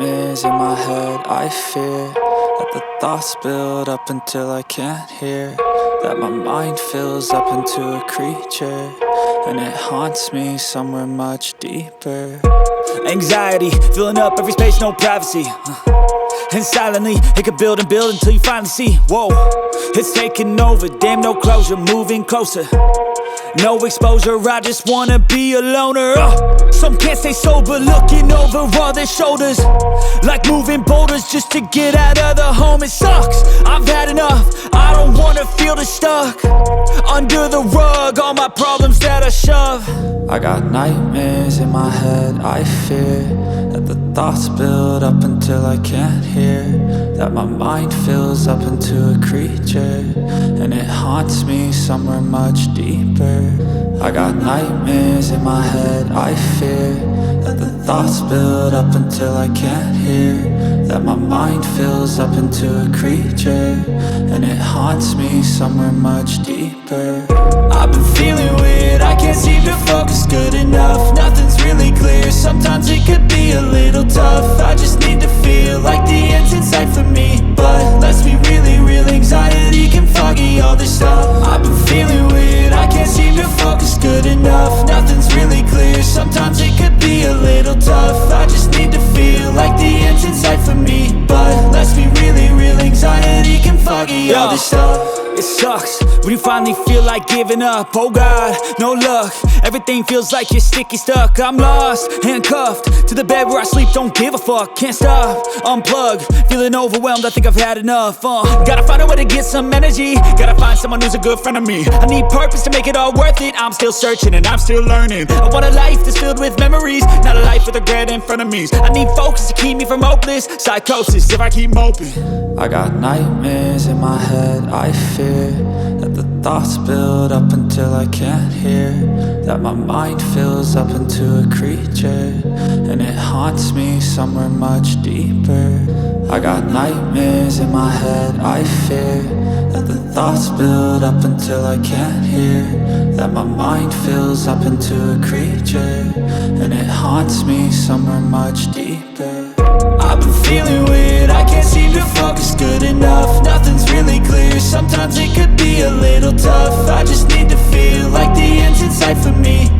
nightmares in my head. I fear that the thoughts build up until I can't hear, that my mind fills up into a creature, and it haunts me somewhere much deeper. Anxiety, filling up every space, no privacy. And silently, it could build and build until you finally see, whoa, it's taking over, damn, no closure, moving closer. No exposure, I just wanna be a loner. Some can't stay sober, looking over all their shoulders, like moving boulders just to get out of the home. It sucks, I've had enough, I don't wanna feel the stuck under the rug, all my problems that I shove. I got nightmares in my head. I fear that the thoughts build up until I can't hear, that my mind fills up into a creature, and it haunts me somewhere much deeper. I got nightmares in my head. I fear that the thoughts build up until I can't hear, that my mind fills up into a creature, and it haunts me somewhere much deeper. I've been feeling weird, I can't seem to focus good enough. Nothing's really clear, sometimes it could be a little tough. I just need to feel like the end's in sight for me, but let's be really real, anxiety can foggy all this stuff. I've been feeling weird, I can't seem to focus good enough. Nothing's really clear, sometimes it could be a little tough. I just need to feel like the end's in sight for me, but let's be really real, anxiety can foggy all this stuff. It sucks when you finally feel like giving up. Oh God, no luck, everything feels like you're sticky stuck. I'm lost, handcuffed to the bed where I sleep, don't give a fuck. Can't stop, unplug, feeling overwhelmed, I think I've had enough. Gotta find a way to get some energy, gotta find someone who's a good friend of me. I need purpose to make it all worth it, I'm still searching and I'm still learning. I want a life that's filled with memories, not a life with regret and frenemies. I need focus to keep me from hopeless psychosis if I keep moping. I got nightmares in my head. I fear that the thoughts build up until I can't hear, that my mind fills up into a creature, and it haunts me somewhere much deeper. I got nightmares in my head. I fear that the thoughts build up until I can't hear, that my mind fills up into a creature, and it haunts me somewhere much deeper. I've been feeling weird, I can't seem to focus good enough. Nothing's really clear, sometimes it could be a little tough. I just need to feel like the end's in sight for me,